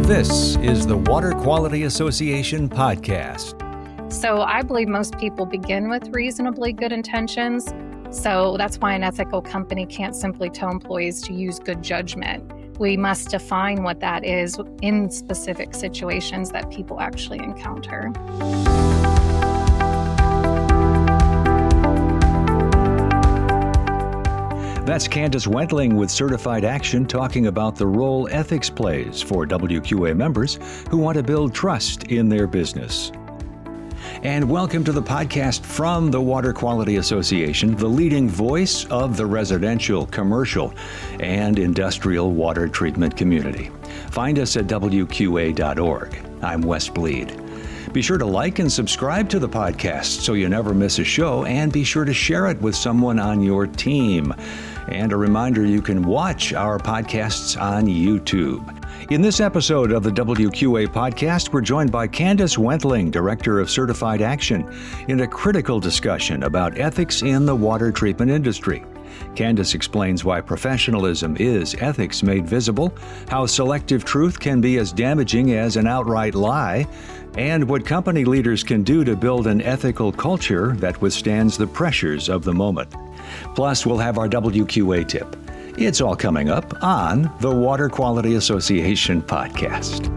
This is the Water Quality Association podcast. So I believe most people begin with reasonably good intentions. So that's why an ethical company can't simply tell employees to use good judgment. We must define what that is in specific situations that people actually encounter. That's Candice Wentling with Certified Action talking about the role ethics plays for WQA members who want to build trust in their business. And welcome to the podcast from the Water Quality Association, the leading voice of the residential, commercial, and industrial water treatment community. Find us at WQA.org. I'm Wes Bleed. Be sure to like and subscribe to the podcast so you never miss a show, and be sure to share it with someone on your team. And a reminder, you can watch our podcasts on YouTube. In this episode of the WQA Podcast, we're joined by Candice Wentling, Director of Certified Action, in a critical discussion about ethics in the water treatment industry. Candice explains why professionalism is ethics made visible, how selective truth can be as damaging as an outright lie, and what company leaders can do to build an ethical culture that withstands the pressures of the moment. Plus, we'll have our WQA tip. It's all coming up on the Water Quality Association podcast.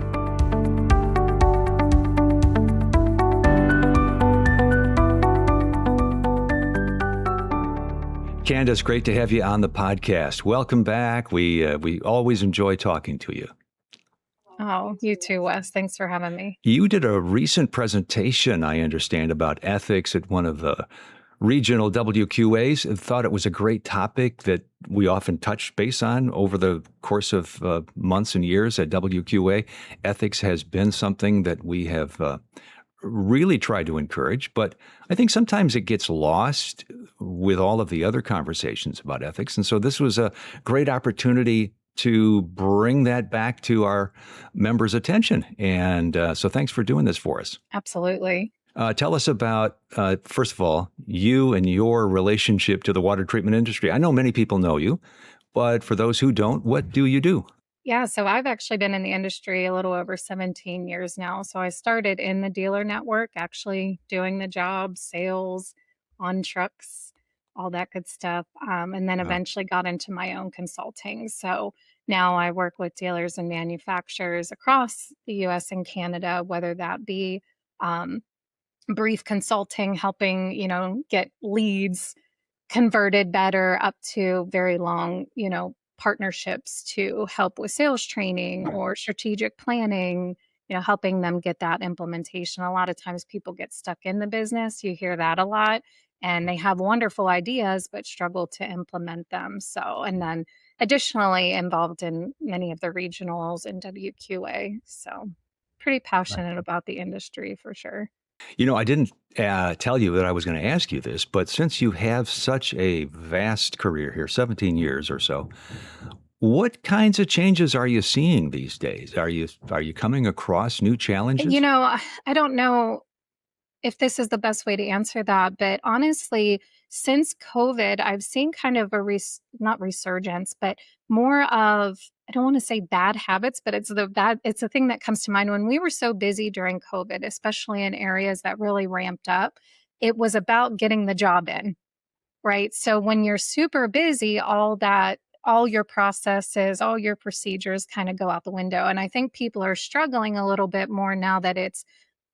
Candice, great to have you on the podcast. Welcome back. We always enjoy talking to you. Oh, you too, Wes. Thanks for having me. You did a recent presentation, I understand, about ethics at one of the regional WQAs, and thought it was a great topic that we often touch base on over the course of months and years at WQA. Ethics has been something that we have really tried to encourage, but I think sometimes it gets lost with all of the other conversations about ethics. And so this was a great opportunity to bring that back to our members' attention. And so thanks for doing this for us. Absolutely. Tell us about, first of all, you and your relationship to the water treatment industry. I know many people know you, but for those who don't, what do you do? Yeah, so I've actually been in the industry a little over 17 years now. So I started in the dealer network, actually doing the job, sales, on trucks, all that good stuff. And then eventually got into my own consulting. So now I work with dealers and manufacturers across the US and Canada, whether that be brief consulting, helping, get leads converted better up to very long, partnerships to help with sales training or strategic planning, helping them get that implementation. A lot of times people get stuck in the business. You hear that a lot, and they have wonderful ideas, but struggle to implement them. So, and then additionally involved in many of the regionals and WQA. So pretty passionate about the industry for sure. I didn't tell you that I was going to ask you this, but since you have such a vast career here, 17 years or so, what kinds of changes are you seeing these days? Are you coming across new challenges? I don't know if this is the best way to answer that, but honestly, since COVID, I've seen kind of not resurgence, but more of, I don't want to say bad habits, but it's the thing that comes to mind. When we were so busy during COVID, especially in areas that really ramped up, it was about getting the job in, right? So when you're super busy, all your processes, all your procedures kind of go out the window. And I think people are struggling a little bit more now that it's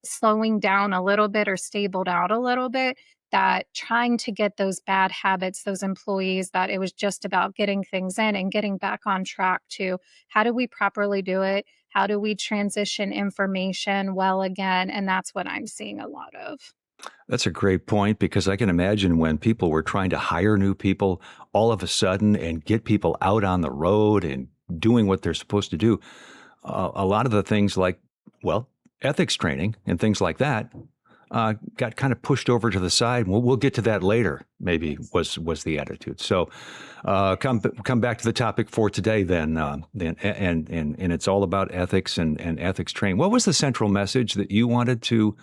slowing down a little bit or stabled out a little bit, that trying to get those bad habits, those employees, that it was just about getting things in and getting back on track to how do we properly do it? How do we transition information well again? And that's what I'm seeing a lot of. That's a great point, because I can imagine when people were trying to hire new people all of a sudden and get people out on the road and doing what they're supposed to do, a lot of the things like, ethics training and things like that got kind of pushed over to the side. We'll get to that later, maybe was the attitude. So come back to the topic for today then, and it's all about ethics and ethics training. What was the central message that you wanted to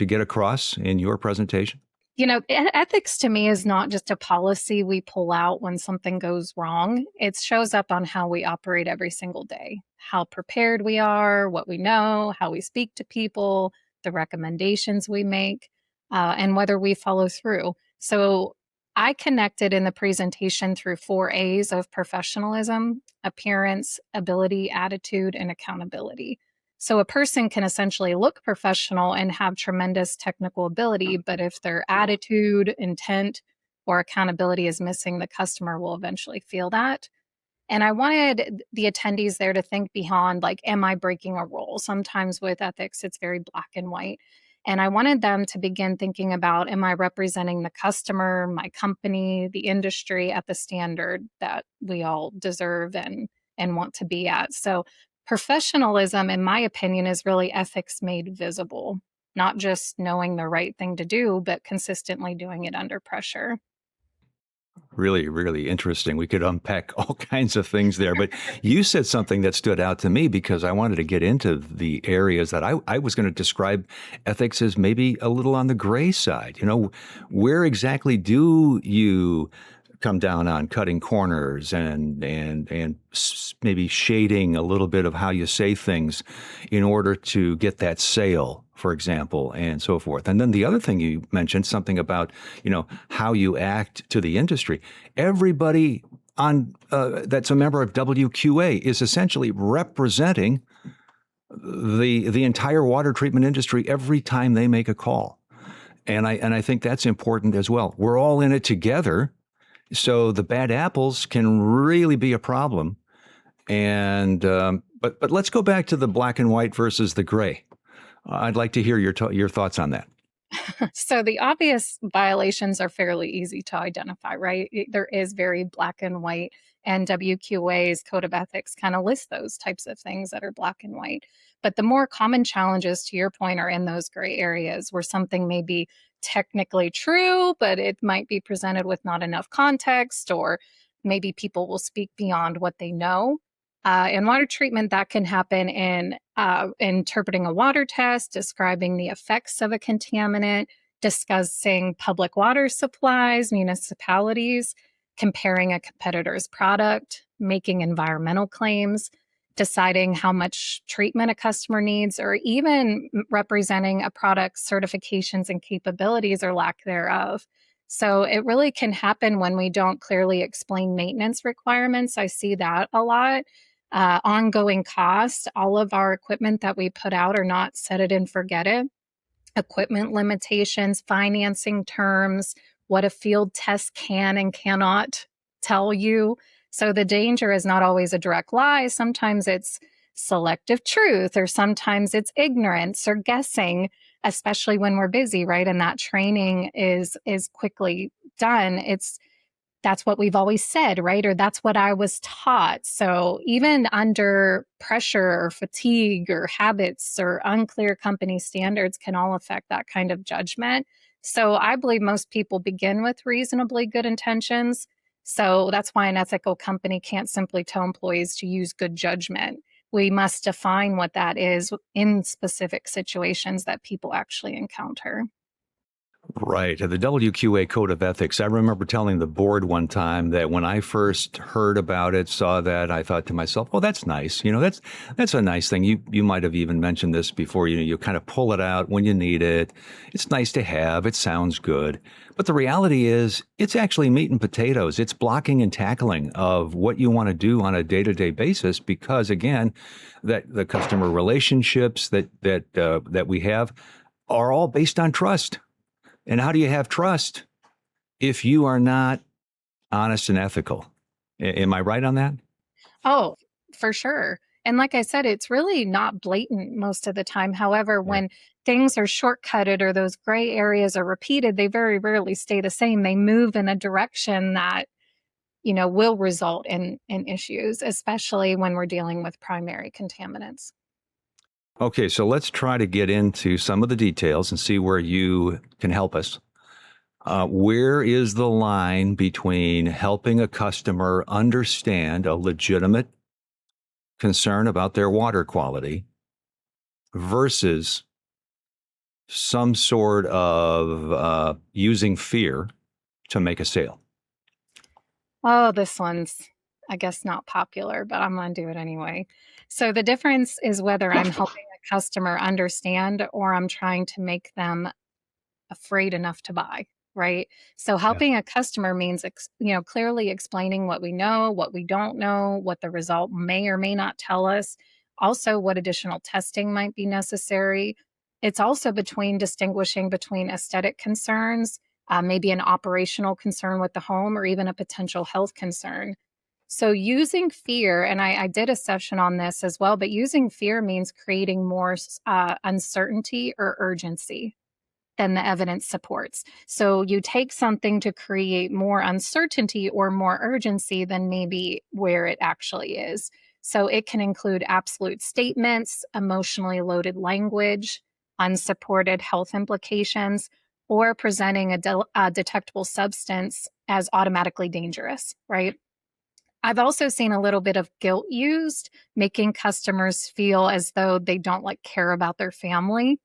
get across in your presentation? Ethics to me is not just a policy we pull out when something goes wrong. It shows up on how we operate every single day, how prepared we are, what we know, how we speak to people, the recommendations we make, and whether we follow through. So I connected in the presentation through 4 A's of professionalism: appearance, ability, attitude, and accountability. So a person can essentially look professional and have tremendous technical ability, but if their attitude, intent, or accountability is missing, the customer will eventually feel that. And I wanted the attendees there to think beyond, like, am I breaking a rule? Sometimes with ethics, it's very black and white. And I wanted them to begin thinking about, am I representing the customer, my company, the industry at the standard that we all deserve and want to be at? So professionalism, in my opinion, is really ethics made visible, not just knowing the right thing to do, but consistently doing it under pressure. Really, really interesting. We could unpack all kinds of things there, but you said something that stood out to me because I wanted to get into the areas that I was going to describe ethics as maybe a little on the gray side. Where exactly do you come down on cutting corners and maybe shading a little bit of how you say things in order to get that sale, for example, and so forth. And then the other thing you mentioned, something about, how you act to the industry. Everybody on that's a member of WQA is essentially representing the entire water treatment industry every time they make a call. And I think that's important as well. We're all in it together. So the bad apples can really be a problem. And but let's go back to the black and white versus the gray. I'd like to hear your thoughts on that. So the obvious violations are fairly easy to identify, right? There is very black and white, and WQA's Code of Ethics kind of lists those types of things that are black and white. But the more common challenges, to your point, are in those gray areas where something may be technically true, but it might be presented with not enough context, or maybe people will speak beyond what they know. In water treatment, that can happen in interpreting a water test, describing the effects of a contaminant, discussing public water supplies, municipalities, comparing a competitor's product, making environmental claims, deciding how much treatment a customer needs, or even representing a product's certifications and capabilities or lack thereof. So it really can happen when we don't clearly explain maintenance requirements. I see that a lot. Ongoing costs. All of our equipment that we put out are not set it and forget it. Equipment limitations, financing terms, what a field test can and cannot tell you. So the danger is not always a direct lie. Sometimes it's selective truth, or sometimes it's ignorance or guessing, especially when we're busy, right? And that training is quickly done. That's what we've always said, right? Or that's what I was taught. So even under pressure or fatigue or habits or unclear company standards can all affect that kind of judgment. So I believe most people begin with reasonably good intentions. So that's why an ethical company can't simply tell employees to use good judgment. We must define what that is in specific situations that people actually encounter. Right. The WQA Code of Ethics. I remember telling the board one time that when I first heard about it, saw that, I thought to myself, "Oh, that's nice. That's a nice thing." You might have even mentioned this before. You kind of pull it out when you need it. It's nice to have. It sounds good. But the reality is, it's actually meat and potatoes. It's blocking and tackling of what you want to do on a day-to-day basis. Because again, that the customer relationships that we have are all based on trust. And how do you have trust if you are not honest and ethical? Am I right on that? Oh, for sure. And like I said, it's really not blatant most of the time. However, Yeah. when things are shortcutted or those gray areas are repeated, they very rarely stay the same. They move in a direction that, will result in issues, especially when we're dealing with primary contaminants. Okay, so let's try to get into some of the details and see where you can help us. Where is the line between helping a customer understand a legitimate concern about their water quality versus some sort of using fear to make a sale? Oh, this one's, I guess, not popular, but I'm going to do it anyway. So the difference is whether I'm helping a customer understand or I'm trying to make them afraid enough to buy, right? So Yeah. helping a customer means, clearly explaining what we know, what we don't know, what the result may or may not tell us, also what additional testing might be necessary. It's also between distinguishing between aesthetic concerns, maybe an operational concern with the home, or even a potential health concern. So using fear, and I did a session on this as well, but using fear means creating more uncertainty or urgency than the evidence supports. So you take something to create more uncertainty or more urgency than maybe where it actually is. So it can include absolute statements, emotionally loaded language, unsupported health implications, or presenting a detectable substance as automatically dangerous, right? I've also seen a little bit of guilt used, making customers feel as though they don't care about their family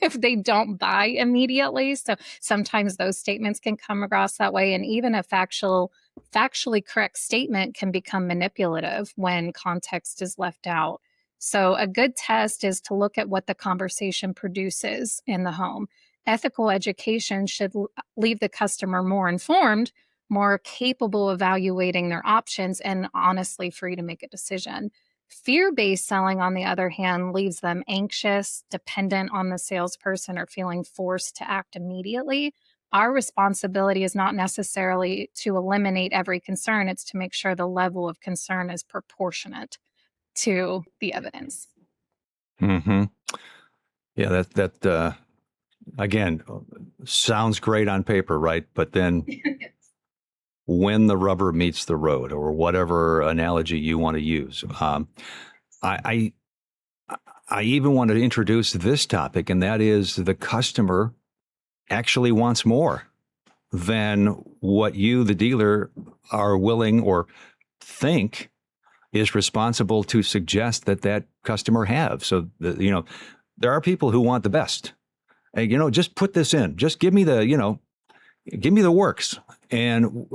if they don't buy immediately. So sometimes those statements can come across that way. And even a factually correct statement can become manipulative when context is left out. So a good test is to look at what the conversation produces in the home. Ethical education should leave the customer more informed, more capable of evaluating their options, and honestly free to make a decision. Fear-based selling, on the other hand, leaves them anxious, dependent on the salesperson, or feeling forced to act immediately. Our responsibility is not necessarily to eliminate every concern, it's to make sure the level of concern is proportionate to the evidence. Mm-hmm. Yeah, that again sounds great on paper, right? But then when the rubber meets the road, or whatever analogy you want to use, I even want to introduce this topic, and that is the customer actually wants more than what you, the dealer, are willing or think is responsible to suggest that customer have. So, there are people who want the best. And, just put this in. Just give me the works. And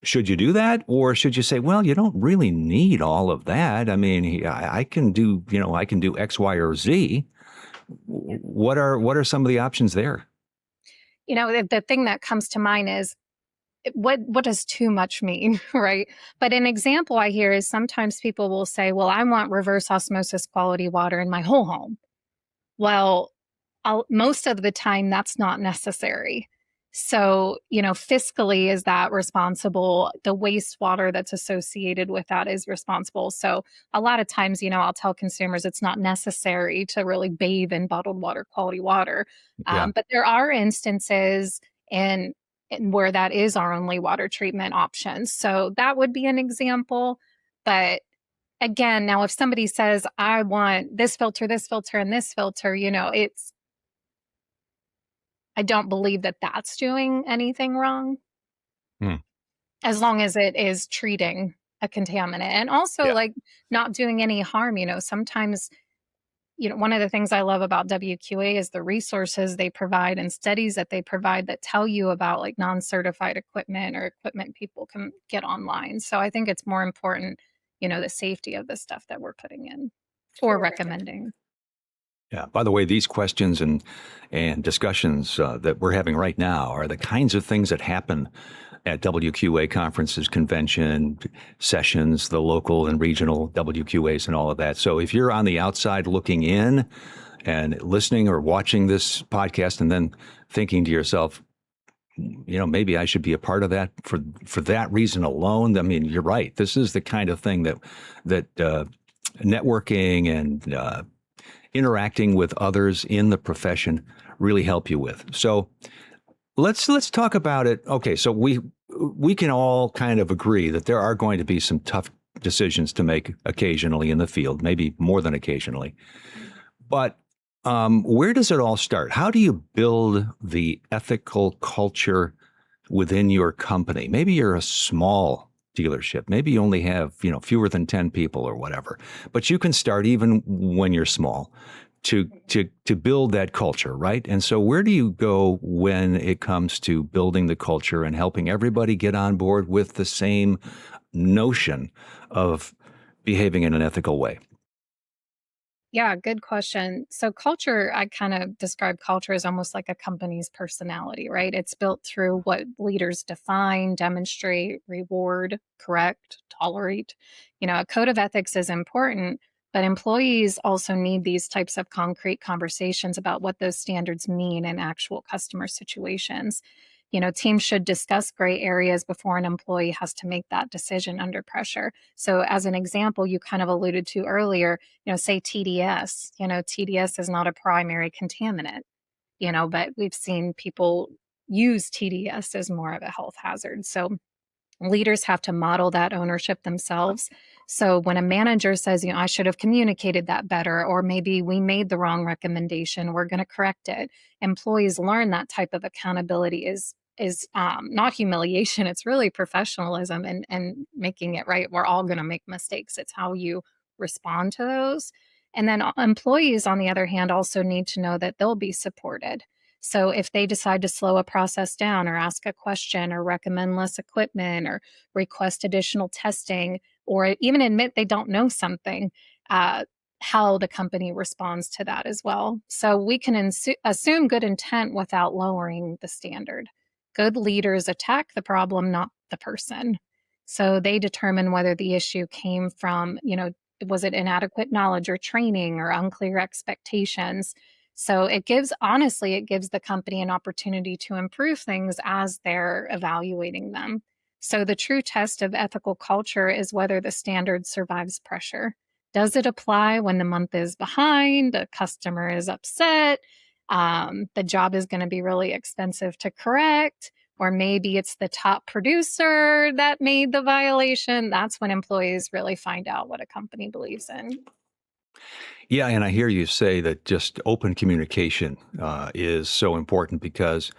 should you do that, or should you say, well, you don't really need all of that? I mean, I can do X, Y, or Z. What are some of the options there? The thing that comes to mind is, what does too much mean, right? But an example I hear is sometimes people will say, well, I want reverse osmosis quality water in my whole home. Well, most of the time that's not necessary. So, fiscally, is that responsible? The wastewater that's associated with that is responsible. So a lot of times, I'll tell consumers it's not necessary to really bathe in bottled water quality water. Yeah. But there are instances in where that is our only water treatment option. So that would be an example. But again, now if somebody says, I want this filter, and this filter, I don't believe that that's doing anything wrong, Hmm. as long as it is treating a contaminant, and also Yeah. not doing any harm. Sometimes, one of the things I love about WQA is the resources they provide and studies that they provide that tell you about non-certified equipment or equipment people can get online. So I think it's more important, the safety of the stuff that we're putting in or recommending. Yeah. By the way, these questions and discussions that we're having right now are the kinds of things that happen at WQA conferences, convention sessions, the local and regional WQAs, and all of that. So if you're on the outside looking in and listening or watching this podcast, and then thinking to yourself, maybe I should be a part of that for that reason alone. I mean, you're right. This is the kind of thing that networking and interacting with others in the profession really help you with. So let's talk about it. Okay, so we can all kind of agree that there are going to be some tough decisions to make occasionally in the field, maybe more than occasionally. But where does it all start? How do you build the ethical culture within your company? Maybe you're a small dealership. Maybe you only have, fewer than 10 people or whatever, but you can start even when you're small. to build that culture, right? And so where do you go when it comes to building the culture and helping everybody get on board with the same notion of behaving in an ethical way? Yeah, good question. So, culture, I kind of describe culture as almost like a company's personality, right? It's built through what leaders define, demonstrate, reward, correct, tolerate. A code of ethics is important, but employees also need these types of concrete conversations about what those standards mean in actual customer situations. Teams should discuss gray areas before an employee has to make that decision under pressure. So, as an example, you kind of alluded to earlier, say TDS. TDS is not a primary contaminant, but we've seen people use TDS as more of a health hazard. So, leaders have to model that ownership themselves. So when a manager says, I should have communicated that better, or maybe we made the wrong recommendation, we're going to correct it. Employees learn that type of accountability is not humiliation. It's really professionalism and making it right. We're all going to make mistakes. It's how you respond to those. And then employees, on the other hand, also need to know that they'll be supported. So if they decide to slow a process down or ask a question or recommend less equipment or request additional testing or even admit they don't know something, how the company responds to that as well. So we can assume good intent without lowering the standard. Good leaders attack the problem, not the person. So they determine whether the issue came from, was it inadequate knowledge or training or unclear expectations? So it gives the company an opportunity to improve things as they're evaluating them. So the true test of ethical culture is whether the standard survives pressure. Does it apply when the month is behind, the customer is upset, the job is going to be really expensive to correct, or maybe it's the top producer that made the violation? That's when employees really find out what a company believes in. Yeah, and I hear you say that just open communication is so important because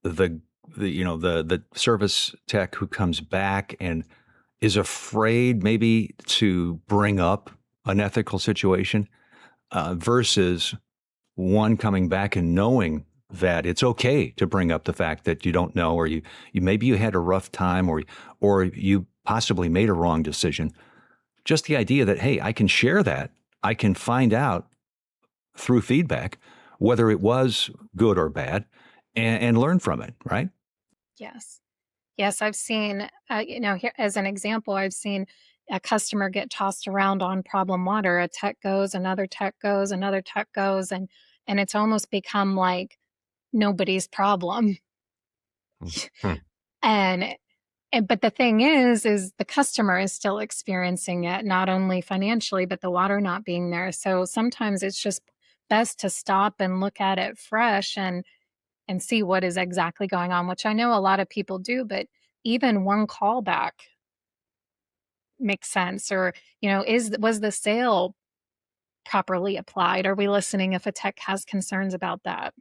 the the service tech who comes back and is afraid maybe to bring up an ethical situation versus one coming back and knowing that it's okay to bring up the fact that you don't know, or you maybe you had a rough time, or you possibly made a wrong decision. Just the idea that, hey, I can share that. I can find out through feedback whether it was good or bad and learn from it, right? Yes. Yes, I've seen, here as an example, I've seen a customer get tossed around on problem water. A tech goes, another tech goes, another tech goes, and it's almost become like nobody's problem. Hmm. And but the thing is the customer is still experiencing it, not only financially, but the water not being there. So sometimes it's just best to stop and look at it fresh and see what is exactly going on, which I know a lot of people do, but even one callback makes sense. Or, was the sale properly applied? Are we listening if a tech has concerns about that?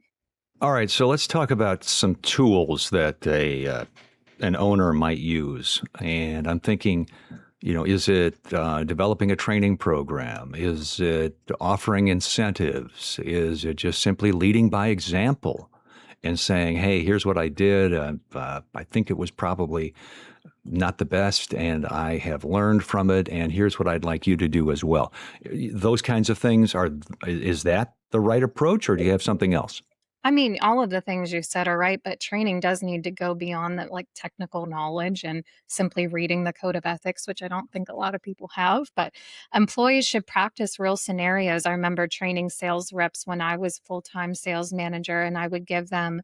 All right, so let's talk about some tools that an owner might use. And I'm thinking, is it developing a training program? Is it offering incentives? Is it just simply leading by example and saying, hey, here's what I did. I think it was probably not the best, and I have learned from it, and here's what I'd like you to do as well. Those kinds of things is that the right approach, or do you have something else? I mean, all of the things you said are right, but training does need to go beyond that, like technical knowledge and simply reading the code of ethics, which I don't think a lot of people have. But employees should practice real scenarios. I remember training sales reps when I was full-time sales manager, and I would give them,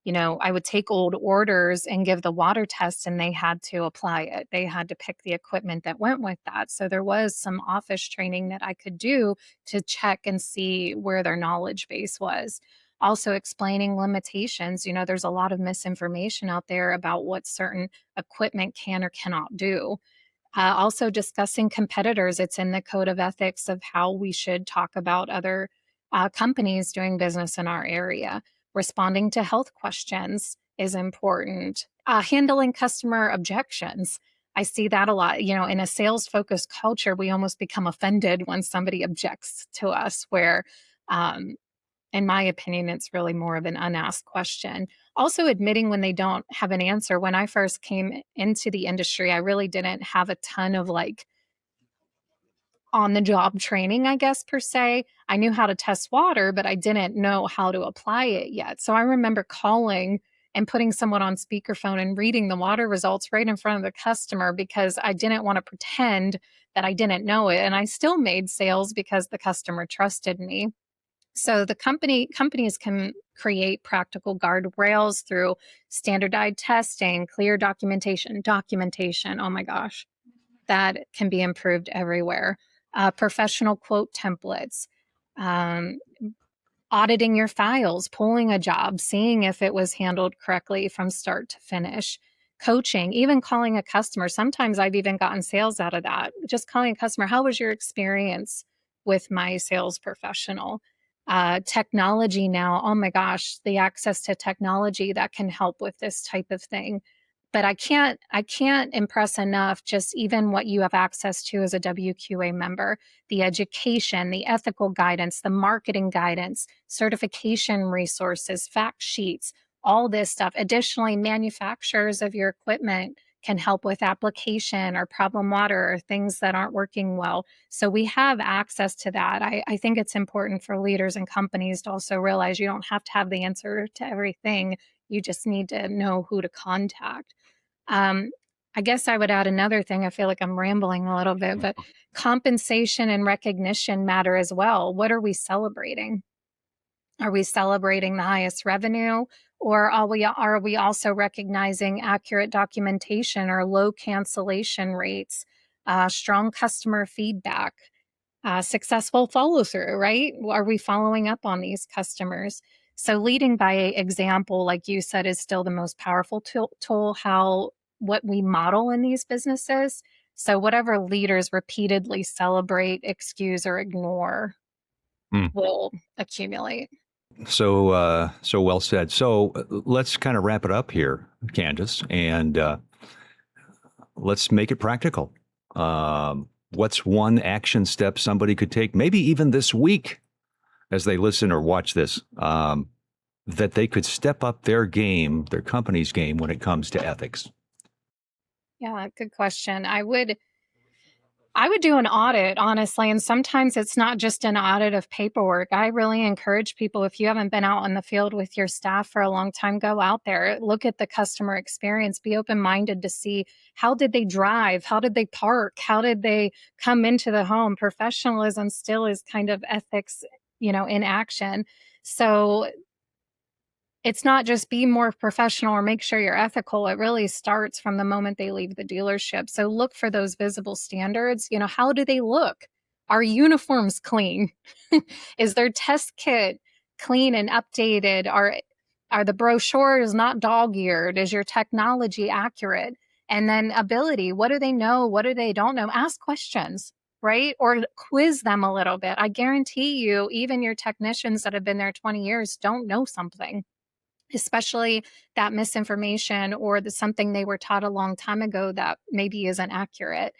I would take old orders and give the water test, and they had to apply it. They had to pick the equipment that went with that. So there was some office training that I could do to check and see where their knowledge base was. Also, explaining limitations. There's a lot of misinformation out there about what certain equipment can or cannot do. Also, discussing competitors. It's in the code of ethics of how we should talk about other companies doing business in our area. Responding to health questions is important. Handling customer objections. I see that a lot. In a sales focused culture, we almost become offended when somebody objects to us, where In my opinion, it's really more of an unasked question. Also, admitting when they don't have an answer. When I first came into the industry, I really didn't have a ton of like on the job training, I guess, per se. I knew how to test water, but I didn't know how to apply it yet. So I remember calling and putting someone on speakerphone and reading the water results right in front of the customer because I didn't want to pretend that I didn't know it. And I still made sales because the customer trusted me. So the companies can create practical guardrails through standardized testing, clear documentation. Oh my gosh, that can be improved everywhere. Professional quote templates, um, auditing your files, pulling a job, seeing if it was handled correctly from start to finish, coaching, even calling a customer. Sometimes I've even gotten sales out of that. Just calling a customer, how was your experience with my sales professional? Technology now, oh my gosh, the access to technology that can help with this type of thing. But I can't impress enough just even what you have access to as a WQA member, the education, the ethical guidance, the marketing guidance, certification resources, fact sheets, all this stuff. Additionally, manufacturers of your equipment can help with application or problem water or things that aren't working well. So we have access to that. I think it's important for leaders and companies to also realize you don't have to have the answer to everything. You just need to know who to contact. Um, I guess I would add another thing. I feel like I'm rambling a little bit, but compensation and recognition matter as well. What are we celebrating? Are we celebrating the highest revenue, or are we also recognizing accurate documentation or low cancellation rates, strong customer feedback, successful follow through, right? Are we following up on these customers? So leading by example, like you said, is still the most powerful tool, how what we model in these businesses. So whatever leaders repeatedly celebrate, excuse, or ignore Hmm. will accumulate. So well said. So let's kind of wrap it up here, Candice, and let's make it practical. What's one action step somebody could take, maybe even this week, as they listen or watch this, that they could step up their game, their company's game, when it comes to ethics? Yeah, good question. I would do an audit, honestly, and sometimes it's not just an audit of paperwork. I really encourage people, if you haven't been out in the field with your staff for a long time, go out there, look at the customer experience, be open-minded to see how did they drive, how did they park, how did they come into the home. Professionalism still is kind of ethics, in action. So it's not just be more professional or make sure you're ethical. It really starts from the moment they leave the dealership. So look for those visible standards. How do they look? Are uniforms clean? Is their test kit clean and updated? Are the brochures not dog-eared? Is your technology accurate? And then ability, what do they know? What do they don't know? Ask questions, right? Or quiz them a little bit. I guarantee you, even your technicians that have been there 20 years don't know something, especially that misinformation or something they were taught a long time ago that maybe isn't accurate.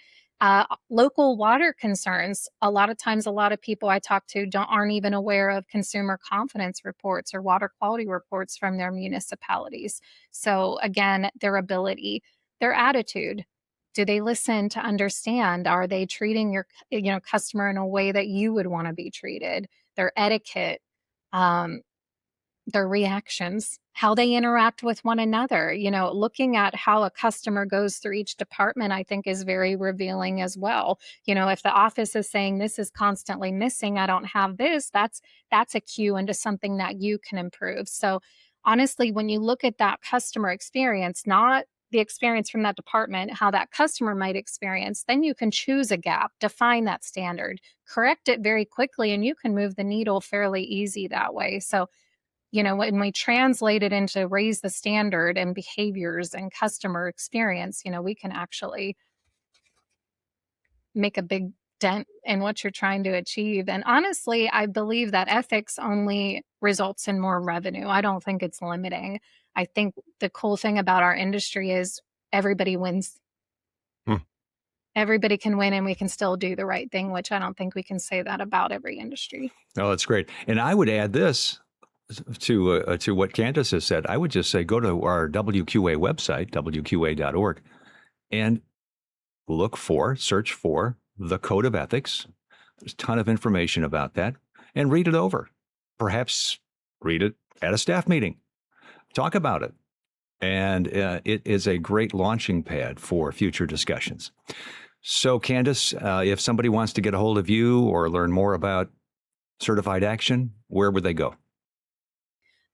Local water concerns. A lot of times, a lot of people I talk to aren't even aware of consumer confidence reports or water quality reports from their municipalities. So again, their ability, their attitude. Do they listen to understand? Are they treating your customer in a way that you would want to be treated? Their etiquette. Um, their reactions, how they interact with one another. Looking at how a customer goes through each department, I think is very revealing as well. If the office is saying this is constantly missing, I don't have this, that's a cue into something that you can improve. So honestly, when you look at that customer experience, not the experience from that department, how that customer might experience, then you can choose a gap, define that standard, correct it very quickly, and you can move the needle fairly easy that way. So when we translate it into raise the standard and behaviors and customer experience, we can actually make a big dent in what you're trying to achieve. And honestly, I believe that ethics only results in more revenue. I don't think it's limiting. I think the cool thing about our industry is everybody wins. Hmm. everybody can win and we can still do the right thing, which I don't think we can say that about every industry. Oh, that's great. And I would add this to what Candice has said. I would just say go to our WQA website, WQA.org, and search for the Code of Ethics. There's a ton of information about that, and read it over. Perhaps read it at a staff meeting. Talk about it. And it is a great launching pad for future discussions. So, Candice, if somebody wants to get a hold of you or learn more about Certified Action, where would they go?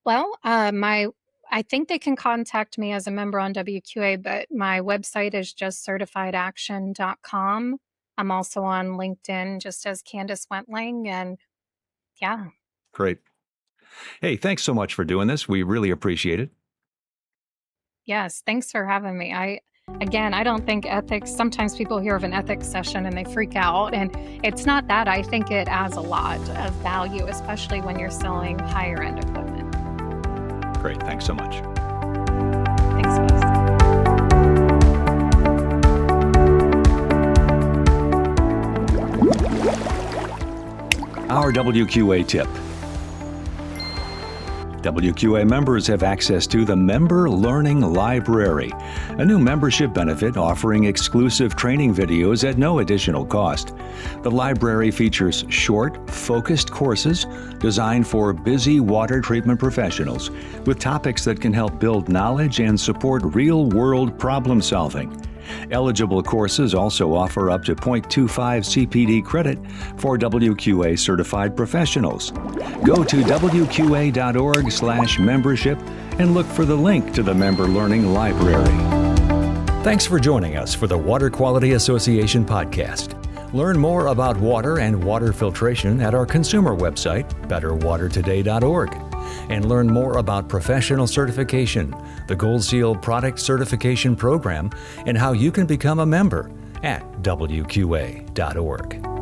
Well, I think they can contact me as a member on WQA, but my website is just certifiedaction.com. I'm also on LinkedIn just as Candice Wentling, and yeah. Great. Hey, thanks so much for doing this. We really appreciate it. Yes, thanks for having me. I don't think ethics, sometimes people hear of an ethics session and they freak out, and it's not that. I think it adds a lot of value, especially when you're selling higher end equipment. Great. Thanks so much. Thanks, Wes. Our WQA tip. WQA members have access to the Member Learning Library, a new membership benefit offering exclusive training videos at no additional cost. The library features short, focused courses designed for busy water treatment professionals with topics that can help build knowledge and support real-world problem solving. Eligible courses also offer up to 0.25 CPD credit for WQA certified professionals. Go to WQA.org/membership and look for the link to the Member Learning Library. Thanks for joining us for the Water Quality Association podcast. Learn more about water and water filtration at our consumer website, betterwatertoday.org. And learn more about professional certification, the Gold Seal Product Certification Program, and how you can become a member at WQA.org.